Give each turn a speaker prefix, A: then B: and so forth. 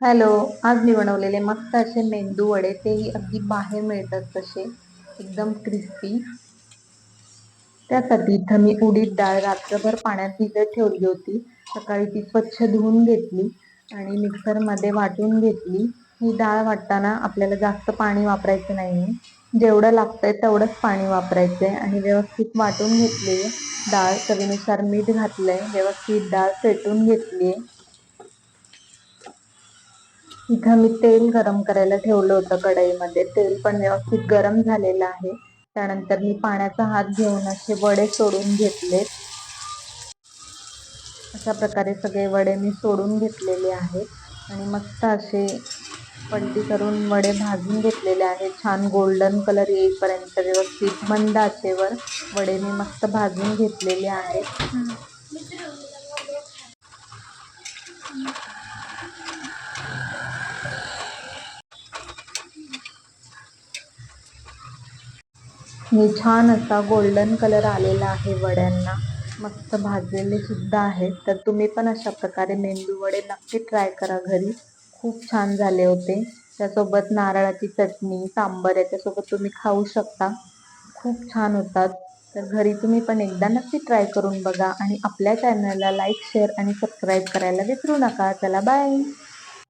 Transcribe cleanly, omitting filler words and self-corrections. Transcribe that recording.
A: Hello. आज मी बनवलेले मस्त असे मेंदू वडे, तेही अगदी बाहेर मिळतात तसे एकदम क्रिस्पी. त्यासाठी इथं मी उडीद डाळ रात्रभर पाण्यात भिजत ठेवली होती. सकाळी ती स्वच्छ धुवून घेतली आणि मिक्सरमध्ये वाटून घेतली. ही डाळ वाटताना आपल्याला जास्त पाणी वापरायचं नाहीये. जेवढं लागतंय तेवढंच पाणी वापरायचंय आणि व्यवस्थित वाटून घेतली. डाळ चवीनुसार मीठ घातलंय, व्यवस्थित डाळ फेटून घेतलीये. इथं मी तेल गरम करायला ठेवलं होतं कढईमध्ये. तेल पण व्यवस्थित गरम झालेलं आहे. त्यानंतर मी पाण्याचा हात घेऊन असे वडे सोडून घेतलेत. अशा प्रकारे सगळे वडे मी सोडून घेतलेले आहेत आणि मस्त असे पलटी करून वडे भाजून घेतलेले आहेत. छान गोल्डन कलर येईपर्यंत व्यवस्थित मंद आचेवर वडे मी मस्त भाजून घेतलेले आहेत. मी छान असा गोल्डन कलर आलेला आहे वड्यांना. मस्त भाजलेले सुद्धा आहेत. तर तुम्ही पण अशा प्रकारे मेंदू वडे नक्की ट्राय करा घरी. खूप छान झाले होते. त्यासोबत नारळाची चटणी, सांबर याच्यासोबत तुम्ही खाऊ शकता. खूप छान होतात. तर घरी तुम्ही पण एकदा नक्की ट्राय करून बघा आणि आपल्या चॅनलला लाईक, शेअर आणि सबस्क्राईब करायला विसरू नका. चला बाय.